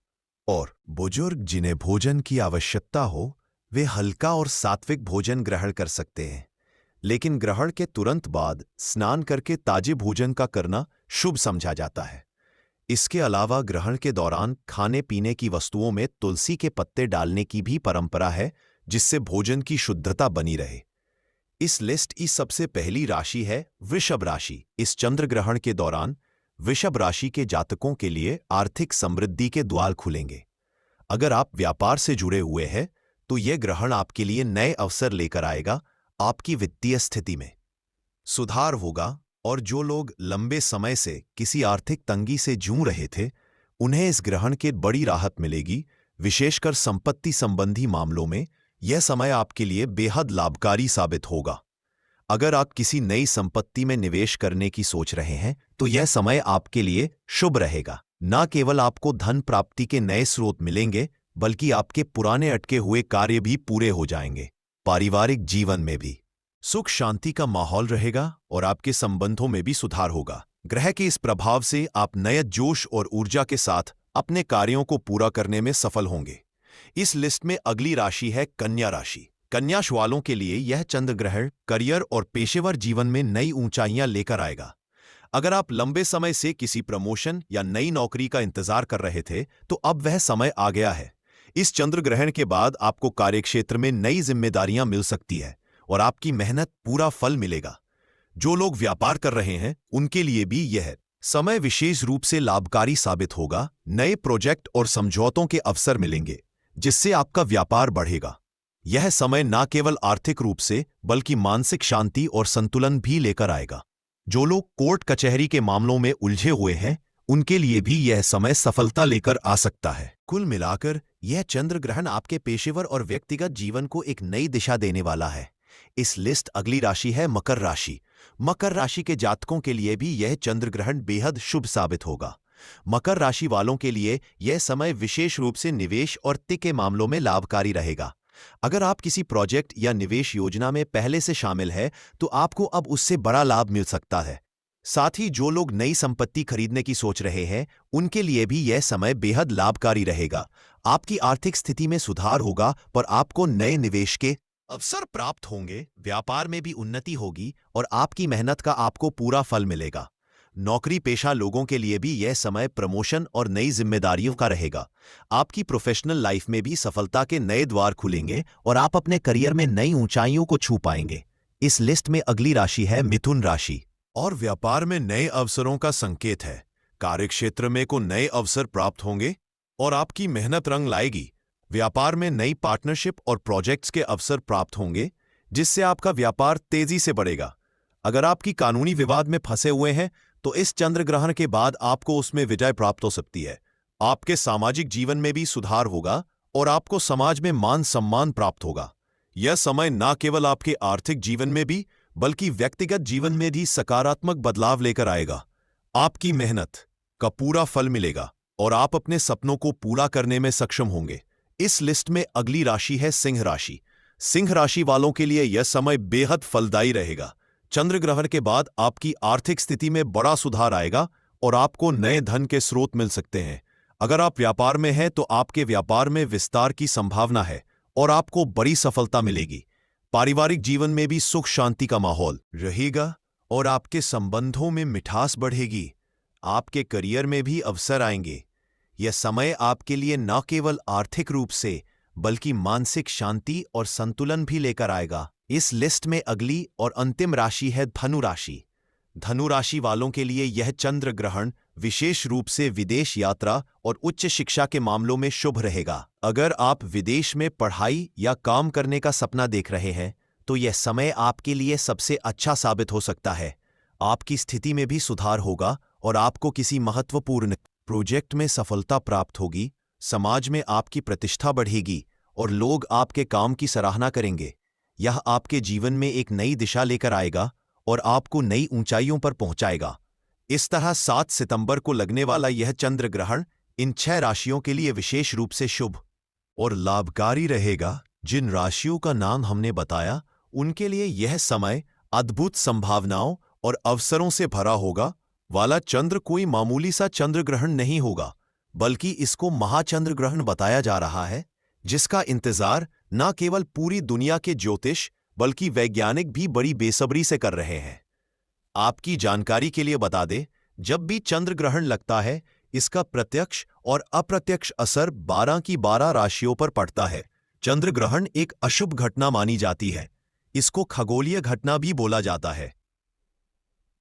और बुजुर्ग जिन्हें भोजन की आवश्यकता हो, वे हल्का और सात्विक भोजन ग्रहण कर सकते हैं। लेकिन ग्रहण के तुरंत बाद स्नान करके ताजे भोजन का करना शुभ समझा जाता है। इसके अलावा ग्रहण के दौरान खाने पीने की वस्तुओं में तुलसी के पत्ते डालने की भी परंपरा है, जिससे भोजन की शुद्धता बनी रहे। इस लिस्ट की सबसे पहली राशि है वृषभ राशि। इस चंद्र ग्रहण के दौरान वृषभ राशि के जातकों के लिए आर्थिक समृद्धि के द्वार खुलेंगे। अगर आप व्यापार से जुड़े हुए हैं तो यह ग्रहण आपके लिए नए अवसर लेकर आएगा। आपकी वित्तीय स्थिति में सुधार होगा और जो लोग लंबे समय से किसी आर्थिक तंगी से जूझ रहे थे, उन्हें इस ग्रहण के बड़ी राहत मिलेगी। विशेषकर संपत्ति संबंधी मामलों में यह समय आपके लिए बेहद लाभकारी साबित होगा। अगर आप किसी नई संपत्ति में निवेश करने की सोच रहे हैं तो यह समय आपके लिए शुभ रहेगा। न केवल आपको धन प्राप्ति के नए स्रोत मिलेंगे, बल्कि आपके पुराने अटके हुए कार्य भी पूरे हो जाएंगे। पारिवारिक जीवन में भी सुख शांति का माहौल रहेगा और आपके संबंधों में भी सुधार होगा। ग्रह के इस प्रभाव से आप नए जोश और ऊर्जा के साथ अपने कार्यों को पूरा करने में सफल होंगे। इस लिस्ट में अगली राशि है कन्या राशि। कन्या वालों के लिए यह चंद्र ग्रहण करियर और पेशेवर जीवन में नई ऊंचाइयां लेकर आएगा। अगर आप लंबे समय से किसी प्रमोशन या नई नौकरी का इंतजार कर रहे थे तो अब वह समय आ गया है। इस चंद्र ग्रहण के बाद आपको कार्यक्षेत्र में नई जिम्मेदारियां मिल सकती है और आपकी मेहनत पूरा फल मिलेगा। जो लोग व्यापार कर रहे हैं उनके लिए भी यह समय विशेष रूप से लाभकारी साबित होगा। नए प्रोजेक्ट और समझौतों के अवसर मिलेंगे जिससे आपका व्यापार बढ़ेगा। यह समय न केवल आर्थिक रूप से बल्कि मानसिक शांति और संतुलन भी लेकर आएगा। जो लोग कोर्ट कचहरी के मामलों में उलझे हुए हैं उनके लिए भी यह समय सफलता लेकर आ सकता है। कुल मिलाकर यह चंद्र ग्रहण आपके पेशेवर और व्यक्तिगत जीवन को एक नई दिशा देने वाला है। इस लिस्ट अगली राशि है मकर राशि। मकर राशि के जातकों के लिए भी यह चंद्र ग्रहण बेहद शुभ साबित होगा। मकर राशि वालों के लिए यह समय विशेष रूप से निवेश और वित्त के मामलों में लाभकारी रहेगा। अगर आप किसी प्रोजेक्ट या निवेश योजना में पहले से शामिल है तो आपको अब उससे बड़ा लाभ मिल सकता है। साथ ही जो लोग नई संपत्ति खरीदने की सोच रहे हैं उनके लिए भी यह समय बेहद लाभकारी रहेगा। आपकी आर्थिक स्थिति में सुधार होगा पर आपको नए निवेश के अवसर प्राप्त होंगे। व्यापार में भी उन्नति होगी और आपकी मेहनत का आपको पूरा फल मिलेगा। नौकरी पेशा लोगों के लिए भी यह समय प्रमोशन और नई जिम्मेदारियों का रहेगा। आपकी प्रोफेशनल लाइफ में भी सफलता के नए द्वार खुलेंगे और आप अपने करियर में नई ऊंचाइयों को छू पाएंगे। इस लिस्ट में अगली राशि है मिथुन राशि और व्यापार में नए अवसरों का संकेत है। कार्यक्षेत्र में को नए अवसर प्राप्त होंगे और आपकी मेहनत रंग लाएगी। व्यापार में नई पार्टनरशिप और प्रोजेक्ट्स के अवसर प्राप्त होंगे जिससे आपका व्यापार तेजी से बढ़ेगा। अगर आपकी कानूनी विवाद में फंसे हुए हैं तो इस चंद्र ग्रहण के बाद आपको उसमें विजय प्राप्त हो सकती है। आपके सामाजिक जीवन में भी सुधार होगा और आपको समाज में मान सम्मान प्राप्त होगा। यह समय न केवल आपके आर्थिक जीवन में भी बल्कि व्यक्तिगत जीवन में भी सकारात्मक बदलाव लेकर आएगा। आपकी मेहनत का पूरा फल मिलेगा और आप अपने सपनों को पूरा करने में सक्षम होंगे। इस लिस्ट में अगली राशि है सिंह राशि। सिंह राशि वालों के लिए यह समय बेहद फलदायी रहेगा। चंद्र ग्रहण के बाद आपकी आर्थिक स्थिति में बड़ा सुधार आएगा और आपको नए धन के स्रोत मिल सकते हैं। अगर आप व्यापार में हैं तो आपके व्यापार में विस्तार की संभावना है और आपको बड़ी सफलता मिलेगी। पारिवारिक जीवन में भी सुख शांति का माहौल रहेगा और आपके संबंधों में मिठास बढ़ेगी। आपके करियर में भी अवसर आएंगे। यह समय आपके लिए न केवल आर्थिक रूप से बल्कि मानसिक शांति और संतुलन भी लेकर आएगा। इस लिस्ट में अगली और अंतिम राशि है धनु राशि। धनु राशि वालों के लिए यह चंद्र ग्रहण विशेष रूप से विदेश यात्रा और उच्च शिक्षा के मामलों में शुभ रहेगा। अगर आप विदेश में पढ़ाई या काम करने का सपना देख रहे हैं तो यह समय आपके लिए सबसे अच्छा साबित हो सकता है। आपकी स्थिति में भी सुधार होगा और आपको किसी महत्वपूर्ण प्रोजेक्ट में सफलता प्राप्त होगी। समाज में आपकी प्रतिष्ठा बढ़ेगी और लोग आपके काम की सराहना करेंगे। यह आपके जीवन में एक नई दिशा लेकर आएगा और आपको नई ऊंचाइयों पर पहुंचाएगा। इस तरह 7 सितंबर को लगने वाला यह चंद्र ग्रहण इन 6 राशियों के लिए विशेष रूप से शुभ और लाभकारी रहेगा। जिन राशियों का नाम हमने बताया उनके लिए यह समय अद्भुत संभावनाओं और अवसरों से भरा होगा। वाला चंद्र कोई मामूली सा चंद्र ग्रहण नहीं होगा, बल्कि इसको महाचंद्र ग्रहण बताया जा रहा है, जिसका इंतजार न केवल पूरी दुनिया के ज्योतिष बल्कि वैज्ञानिक भी बड़ी बेसब्री से कर रहे हैं। आपकी जानकारी के लिए बता दें, जब भी चंद्र ग्रहण लगता है इसका प्रत्यक्ष और अप्रत्यक्ष असर 12 की 12 राशियों पर पड़ता है। चंद्र ग्रहण एक अशुभ घटना मानी जाती है। इसको खगोलीय घटना भी बोला जाता है।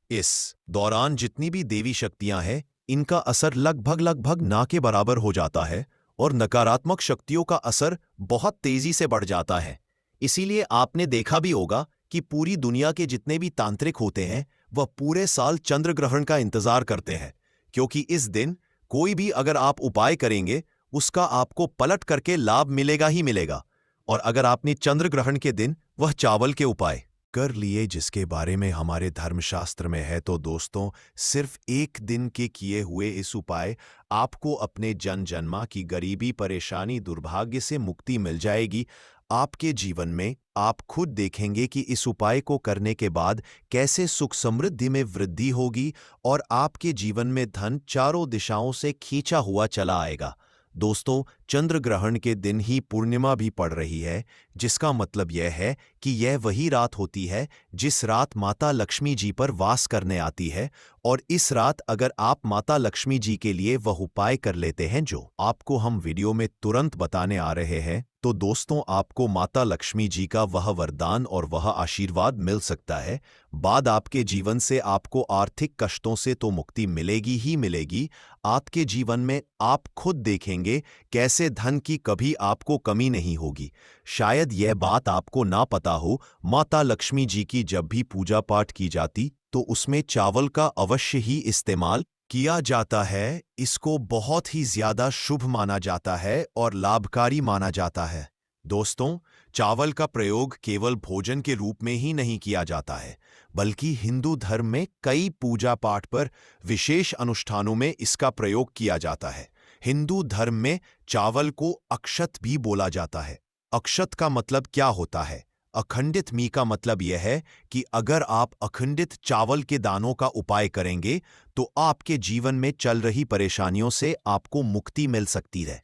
इस दौरान जितनी भी देवी शक्तियां हैं इनका असर लगभग ना के बराबर हो जाता है और नकारात्मक शक्तियों का असर बहुत तेजी से बढ़ जाता है। इसीलिए आपने देखा भी होगा कि पूरी दुनिया के जितने भी तांत्रिक होते हैं वह पूरे साल चंद्र ग्रहण का इंतजार करते हैं, क्योंकि इस दिन कोई भी अगर आप उपाय करेंगे उसका आपको पलट करके लाभ मिलेगा ही मिलेगा। और अगर आपने चंद्र ग्रहण के दिन वह चावल के उपाय कर लिए जिसके बारे में हमारे धर्मशास्त्र में है। तो दोस्तों, सिर्फ एक दिन के किए हुए इस उपाय आपको अपने जन जन्मा की गरीबी, परेशानी, दुर्भाग्य से मुक्ति मिल जाएगी। आपके जीवन में आप खुद देखेंगे कि इस उपाय को करने के बाद कैसे सुख समृद्धि में वृद्धि होगी और आपके जीवन में धन चारों दिशाओं से खींचा हुआ चला आएगा। दोस्तों, चंद्र ग्रहण के दिन ही पूर्णिमा भी पड़ रही है, जिसका मतलब यह है कि यह वही रात होती है जिस रात माता लक्ष्मी जी पर वास करने आती है। और इस रात अगर आप माता लक्ष्मी जी के लिए वह उपाय कर लेते हैं जो आपको हम वीडियो में तुरंत बताने आ रहे हैं, तो दोस्तों आपको माता लक्ष्मी जी का वह वरदान और वह आशीर्वाद मिल सकता है। बाद आपके जीवन से आपको आर्थिक कष्टों से तो मुक्ति मिलेगी ही मिलेगी। आपके जीवन में आप खुद देखेंगे कैसे धन की कभी आपको कमी नहीं होगी। शायद यह बात आपको ना पता हो, माता लक्ष्मी जी की जब भी पूजा पाठ की जाती तो उसमें चावल का अवश्य ही इस्तेमाल किया जाता है। इसको बहुत ही ज्यादा शुभ माना जाता है और लाभकारी माना जाता है। दोस्तों, चावल का प्रयोग केवल भोजन के रूप में ही नहीं किया जाता है, बल्कि हिंदू धर्म में कई पूजा पाठ पर विशेष अनुष्ठानों में इसका प्रयोग किया जाता है। हिंदू धर्म में चावल को अक्षत भी बोला जाता है। अक्षत का मतलब क्या होता है? अखंडित मी का मतलब यह है कि अगर आप अखंडित चावल के दानों का उपाय करेंगे तो आपके जीवन में चल रही परेशानियों से आपको मुक्ति मिल सकती है।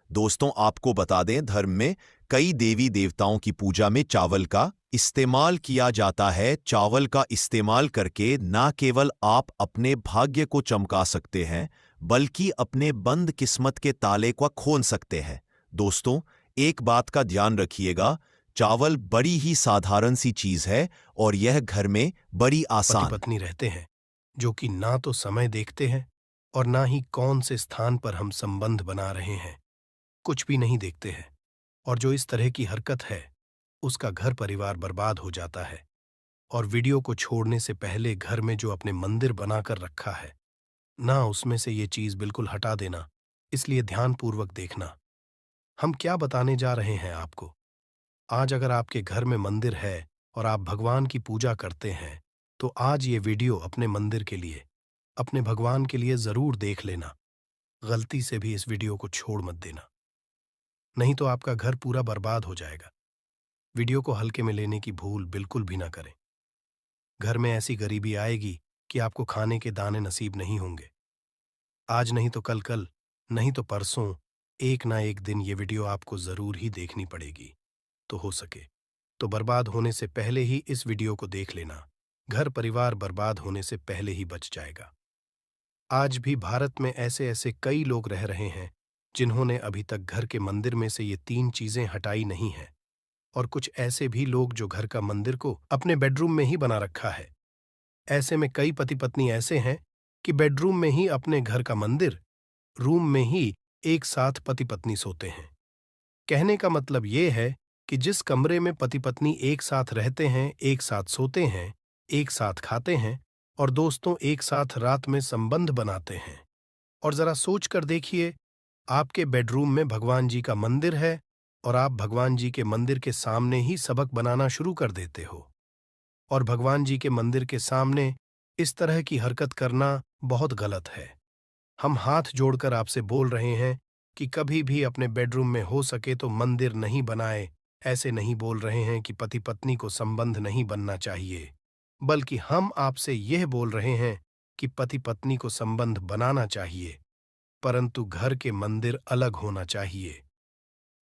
दोस्तों, आपको बता दें, धर्म में कई देवी देवताओं की पूजा में चावल का इस्तेमाल किया जाता है। चावल का इस्तेमाल करके न केवल आप अपने भाग्य को चमका सकते हैं, बल्कि अपने बंद किस्मत के ताले को खोल सकते हैं। दोस्तों, एक बात का ध्यान रखिएगा, चावल बड़ी ही साधारण सी चीज है और यह घर में बड़ी पति आसान। पत्नी रहते हैं जो कि ना तो समय देखते हैं और ना ही कौन से स्थान पर हम संबंध बना रहे हैं, कुछ भी नहीं देखते हैं। और जो इस तरह की हरकत है उसका घर परिवार बर्बाद हो जाता है। और वीडियो को छोड़ने से पहले घर में जो अपने मंदिर बनाकर रखा है ना, उसमें से ये चीज बिल्कुल हटा देना। इसलिए ध्यानपूर्वक देखना हम क्या बताने जा रहे हैं आपको। आज अगर आपके घर में मंदिर है और आप भगवान की पूजा करते हैं तो आज ये वीडियो अपने मंदिर के लिए, अपने भगवान के लिए जरूर देख लेना। गलती से भी इस वीडियो को छोड़ मत देना, नहीं तो आपका घर पूरा बर्बाद हो जाएगा। वीडियो को हल्के में लेने की भूल बिल्कुल भी ना करें। घर में ऐसी गरीबी आएगी कि आपको खाने के दाने नसीब नहीं होंगे। आज नहीं तो कल, कल नहीं तो परसों, एक ना एक दिन ये वीडियो आपको जरूर ही देखनी पड़ेगी। तो हो सके तो बर्बाद होने से पहले ही इस वीडियो को देख लेना। घर परिवार बर्बाद होने से पहले ही बच जाएगा। आज भी भारत में ऐसे ऐसे कई लोग रह रहे हैं जिन्होंने अभी तक घर के मंदिर में से ये 3 चीजें हटाई नहीं हैं। और कुछ ऐसे भी लोग जो घर का मंदिर को अपने बेडरूम में ही बना रखा है। ऐसे में कई पति पत्नी ऐसे हैं कि बेडरूम में ही अपने घर का मंदिर, रूम में ही एक साथ पति पत्नी सोते हैं। कहने का मतलब ये है कि जिस कमरे में पति पत्नी एक साथ रहते हैं, एक साथ सोते हैं, एक साथ खाते हैं और दोस्तों एक साथ रात में संबंध बनाते हैं, और जरा सोच कर देखिए, आपके बेडरूम में भगवान जी का मंदिर है और आप भगवान जी के मंदिर के सामने ही सबक बनाना शुरू कर देते हो। और भगवान जी के मंदिर के सामने इस तरह की हरकत करना बहुत गलत है। हम हाथ जोड़कर आपसे बोल रहे हैं कि कभी भी अपने बेडरूम में हो सके तो मंदिर नहीं बनाए। ऐसे नहीं बोल रहे हैं कि पति पत्नी को संबंध नहीं बनना चाहिए, बल्कि हम आपसे यह बोल रहे हैं कि पति पत्नी को संबंध बनाना चाहिए, परंतु घर के मंदिर अलग होना चाहिए।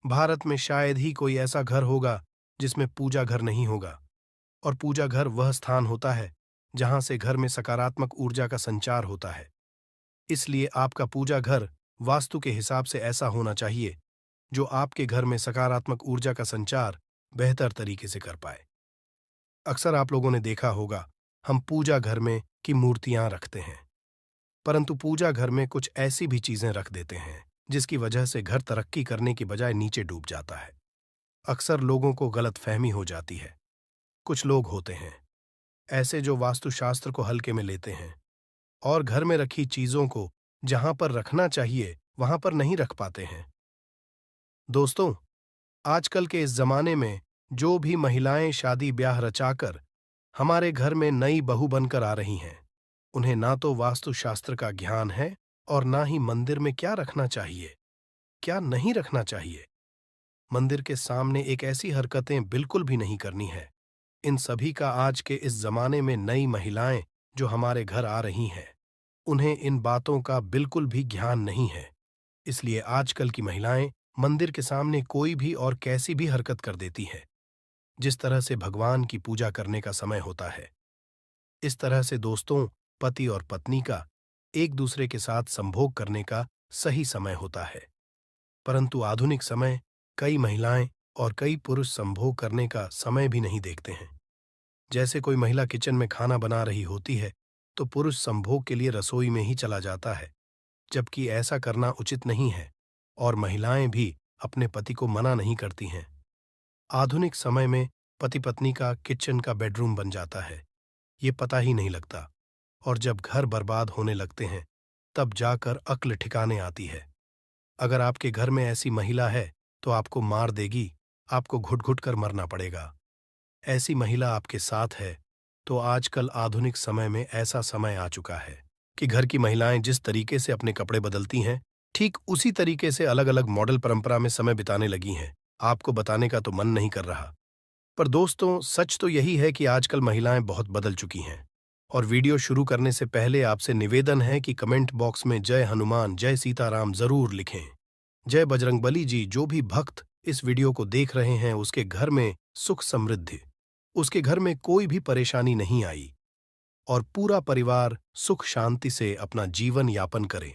भारत में शायद ही कोई ऐसा घर होगा जिसमें पूजा घर नहीं होगा। और पूजा घर वह स्थान होता है जहां से घर में सकारात्मक ऊर्जा का संचार होता है। इसलिए आपका पूजा घर वास्तु के हिसाब से ऐसा होना चाहिए जो आपके घर में सकारात्मक ऊर्जा का संचार बेहतर तरीके से कर पाए। अक्सर आप लोगों ने देखा होगा, हम पूजा घर में की मूर्तियां रखते हैं, परंतु पूजा घर में कुछ ऐसी भी चीजें रख देते हैं जिसकी वजह से घर तरक्की करने की बजाय नीचे डूब जाता है। अक्सर लोगों को गलतफहमी हो जाती है। कुछ लोग होते हैं ऐसे जो वास्तुशास्त्र को हल्के में लेते हैं और घर में रखी चीजों को जहां पर रखना चाहिए वहां पर नहीं रख पाते हैं। दोस्तों, आजकल के इस जमाने में जो भी महिलाएं शादी ब्याह रचाकर हमारे घर में नई बहू बनकर आ रही हैं। उन्हें ना तो वास्तुशास्त्र का ज्ञान है और ना ही मंदिर में क्या रखना चाहिए, क्या नहीं रखना चाहिए। मंदिर के सामने एक ऐसी हरकतें बिल्कुल भी नहीं करनी है। इन सभी का आज के इस जमाने में नई महिलाएं जो हमारे घर आ रही हैं, उन्हें इन बातों का बिल्कुल भी ज्ञान नहीं है। इसलिए आजकल की महिलाएं मंदिर के सामने कोई भी और कैसी भी हरकत कर देती हैं, जिस तरह से भगवान की पूजा करने का समय होता है। इस तरह से दोस्तों, पति और पत्नी का एक दूसरे के साथ संभोग करने का सही समय होता है। परंतु आधुनिक समय कई महिलाएं और कई पुरुष संभोग करने का समय भी नहीं देखते हैं। जैसे कोई महिला किचन में खाना बना रही होती है तो पुरुष संभोग के लिए रसोई में ही चला जाता है, जबकि ऐसा करना उचित नहीं है और महिलाएं भी अपने पति को मना नहीं करती हैं। आधुनिक समय में पति पत्नी का किचन का बेडरूम बन जाता है, ये पता ही नहीं लगता। और जब घर बर्बाद होने लगते हैं तब जाकर अक्ल ठिकाने आती है। अगर आपके घर में ऐसी महिला है तो आपको मार देगी, आपको घुट घुट कर मरना पड़ेगा। ऐसी महिला आपके साथ है तो आजकल आधुनिक समय में ऐसा समय आ चुका है कि घर की महिलाएं जिस तरीके से अपने कपड़े बदलती हैं, ठीक उसी तरीके से अलग अलग मॉडल परंपरा में समय बिताने लगी हैं। आपको बताने का तो मन नहीं कर रहा, पर दोस्तों सच तो यही है कि आजकल महिलाएं बहुत बदल चुकी हैं। और वीडियो शुरू करने से पहले आपसे निवेदन है कि कमेंट बॉक्स में जय हनुमान जय सीताराम जरूर लिखें। जय बजरंगबली जी। जो भी भक्त इस वीडियो को देख रहे हैं उसके घर में सुख समृद्धि, उसके घर में कोई भी परेशानी नहीं आई और पूरा परिवार सुख शांति से अपना जीवन यापन करे।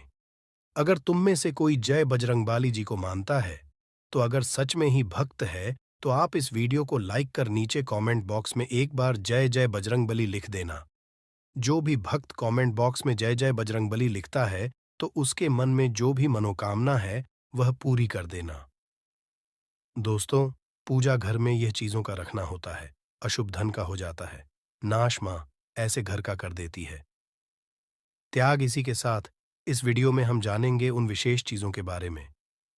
अगर तुम में से कोई जय बजरंगबली जी को मानता है तो अगर सच में ही भक्त है तो आप इस वीडियो को लाइक कर नीचे कमेंट बॉक्स में एक बार जय जय बजरंगबली लिख देना। जो भी भक्त कमेंट बॉक्स में जय जय बजरंगबली लिखता है तो उसके मन में जो भी मनोकामना है वह पूरी कर देना। दोस्तों, पूजा घर में यह चीजों का रखना होता है, अशुभ धन का हो जाता है, नाश मां ऐसे घर का कर देती है। त्याग। इसी के साथ इस वीडियो में हम जानेंगे उन विशेष चीजों के बारे में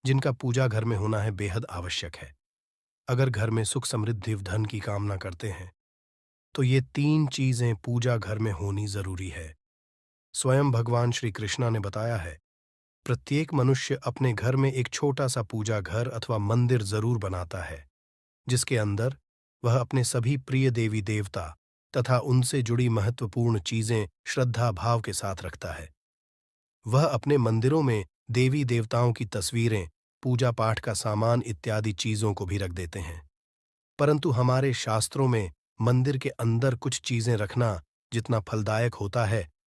जिनका पूजा घर में होना है बेहद आवश्यक है। अगर घर में सुख समृद्धि धन की कामना करते हैं तो ये 3 चीजें पूजा घर में होनी जरूरी है। स्वयं भगवान श्री कृष्णा ने बताया है, प्रत्येक मनुष्य अपने घर में एक छोटा सा पूजा घर अथवा मंदिर जरूर बनाता है, जिसके अंदर वह अपने सभी प्रिय देवी देवता तथा उनसे जुड़ी महत्वपूर्ण चीजें श्रद्धा भाव के साथ रखता है। वह अपने मंदिरों में देवी देवताओं की तस्वीरें, पूजा पाठ का सामान इत्यादि चीजों को भी रख देते हैं। परंतु हमारे शास्त्रों में मंदिर के अंदर कुछ चीजें रखना जितना फलदायक होता है